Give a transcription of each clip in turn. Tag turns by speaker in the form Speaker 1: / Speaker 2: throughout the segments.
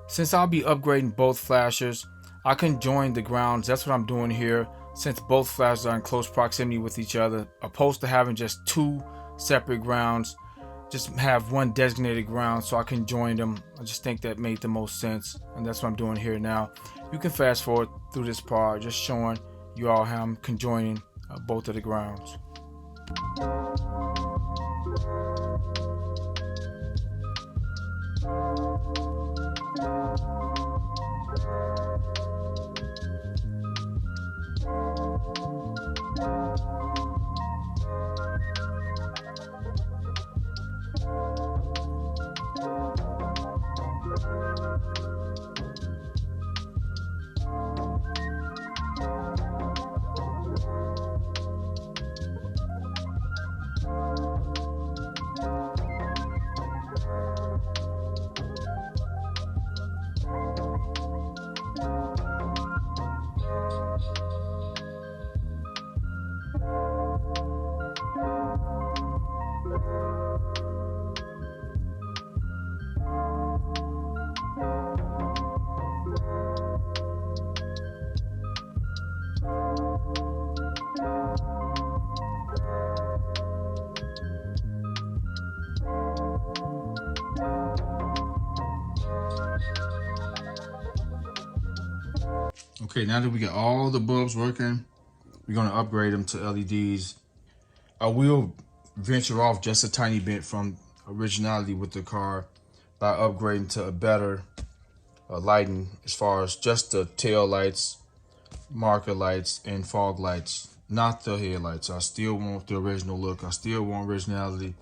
Speaker 1: Since I'll be upgrading both flashers, I can join the grounds. That's what I'm doing here, since both flashers are in close proximity with each other, opposed to having just two separate grounds. Just have one designated ground so I can join them. I just think that made the most sense, and that's what I'm doing here now. You can fast forward through this part, just showing you all how I'm conjoining both of the grounds. Okay, now that we got all the bulbs working, we're going to upgrade them to LEDs. I will venture off just a tiny bit from originality with the car by upgrading to a better lighting as far as just the tail lights, marker lights, and fog lights, not the headlights. I still want the original look. I still want originality.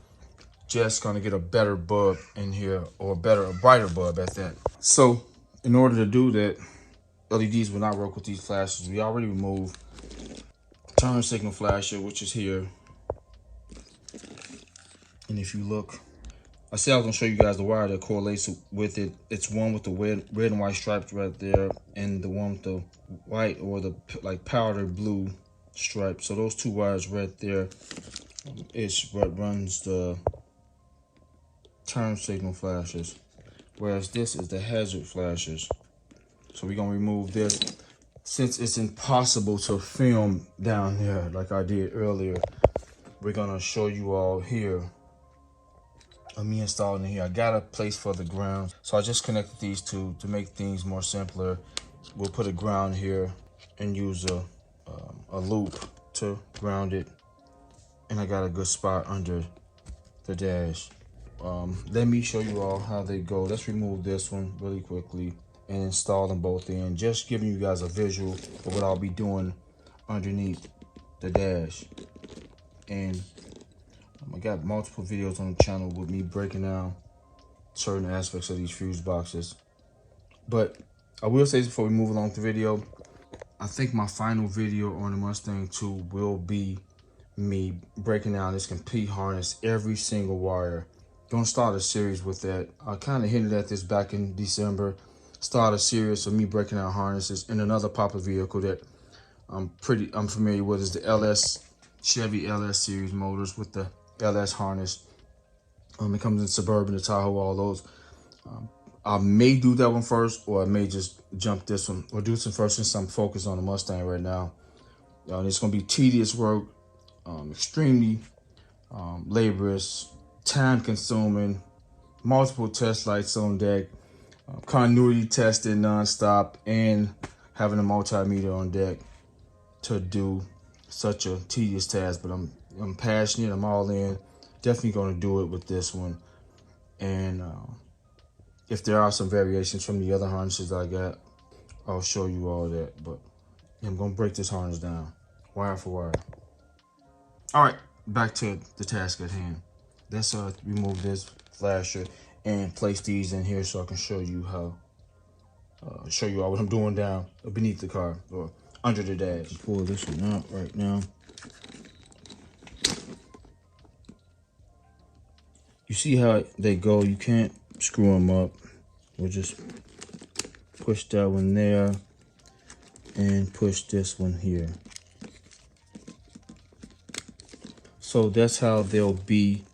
Speaker 1: Just going to get a better bulb in here, or a brighter bulb at that. So in order to do that, LEDs will not work with these flashes. We already removed turn signal flasher, which is here. And if you look, I said I was gonna show you guys the wire that correlates with it. It's one with the red and white stripes right there, and the one with the white or the like powder blue stripe. So those two wires right there is what runs the turn signal flashes, whereas this is the hazard flashes. So we're gonna remove this. Since it's impossible to film down here like I did earlier, we're gonna show you all here of me installing it here. I got a place for the ground, so I just connected these two to make things more simpler. We'll put a ground here and use a loop to ground it, and I got a good spot under the dash. Let me show you all how they go. Let's remove this one really quickly and install them both in, just giving you guys a visual of what I'll be doing underneath the dash. And I got multiple videos on the channel with me breaking down certain aspects of these fuse boxes. But I will say this before we move along with the video, I think my final video on the Mustang 2 will be me breaking down this complete harness, every single wire. Gonna start a series with that. I kind of hinted at this back in December. Start a series of me breaking down harnesses. And another popular vehicle that I'm familiar with is the Chevy LS series motors with the LS harness. It comes in Suburban, the Tahoe, all those. I may do that one first, or I may just jump this one, or do this one first since I'm focused on the Mustang right now. It's gonna be tedious work, extremely laborious, time consuming, multiple test lights on deck, continuity testing nonstop, and having a multimeter on deck to do such a tedious task. But I'm passionate, I'm all in, definitely gonna do it with this one. And if there are some variations from the other harnesses I got, I'll show you all that. But I'm gonna break this harness down, wire for wire. All right, back to the task at hand. Let's remove this flasher and place these in here so I can show you how, show you all what I'm doing down beneath the car or under the dash. Pull this one out right now. You see how they go? You can't screw them up. We'll just push that one there and push this one here. So that's how they'll be.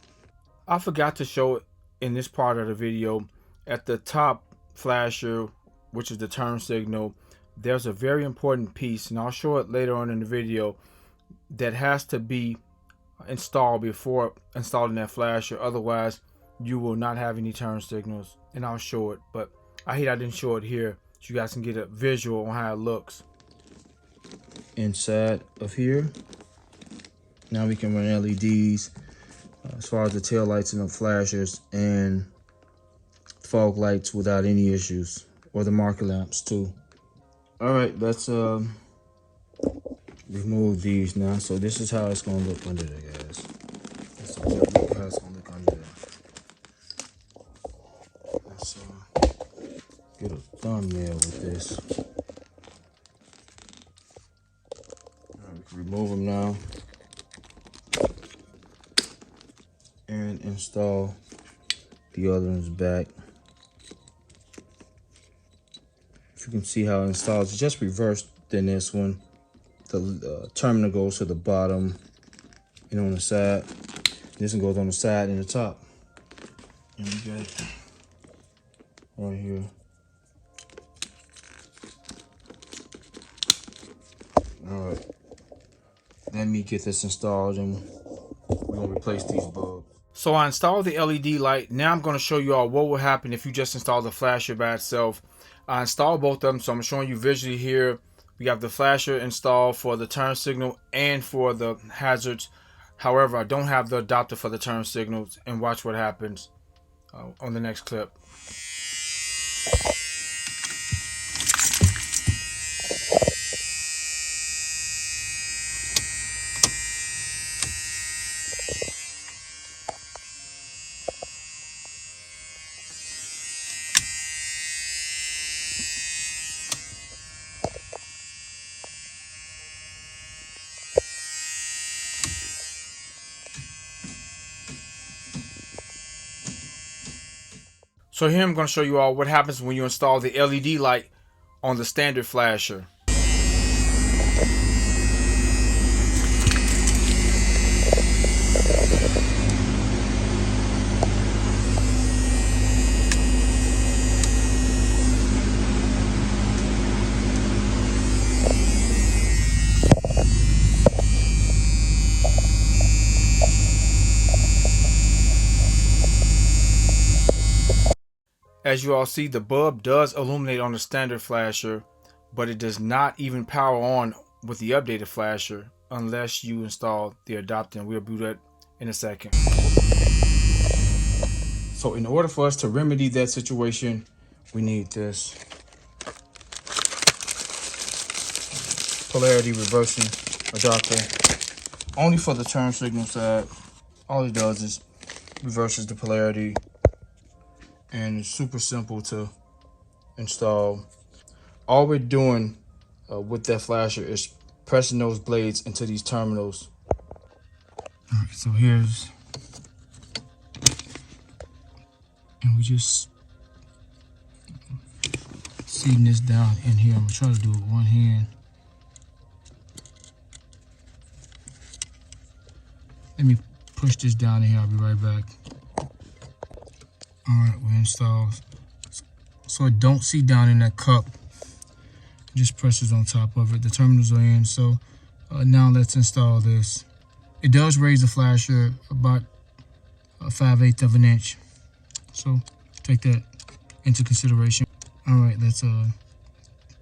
Speaker 1: I forgot to show it in this part of the video. At the top flasher, which is the turn signal, there's a very important piece, and I'll show it later on in the video, that has to be installed before installing that flasher. Otherwise, you will not have any turn signals, and I'll show it. But I hate I didn't show it here, so you guys can get a visual on how it looks. Inside of here, now we can run LEDs as far as the tail lights and the flashers and fog lights without any issues, or the marker lamps too. All right, let's remove these now. So this is how it's gonna look under there, guys. That's how it's gonna look under there. Let's get a thumbnail with this. All right, we can remove them now and install the other ones back. If you can see how it installs, it's just reversed than this one. The terminal goes to the bottom and on the side. This one goes on the side and the top. And we got it right here. All right. Let me get this installed and we're gonna replace these bulbs. So I installed the LED light. Now I'm gonna show you all what will happen if you just install the flasher by itself. I installed both of them, so I'm showing you visually here. We have the flasher installed for the turn signal and for the hazards. However, I don't have the adapter for the turn signals, and watch what happens on the next clip. So here I'm going to show you all what happens when you install the LED light on the standard flasher. As you all see, the bulb does illuminate on the standard flasher, but it does not even power on with the updated flasher unless you install the adapter, and we'll do that in a second. So in order for us to remedy that situation, we need this Polarity reversing adapter, only for the turn signal side. All it does is reverses the polarity, and it's super simple to install. All we're doing with that flasher is pressing those blades into these terminals. All right, so here's, and we just seating this down in here. I'm gonna try to do it with one hand. Let me push this down in here, I'll be right back. All right, we installed. So it don't seat down in that cup. It just presses on top of it. The terminals are in. So now let's install this. It does raise the flasher about 5/8 of an inch. So take that into consideration. All right, let's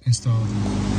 Speaker 1: install it.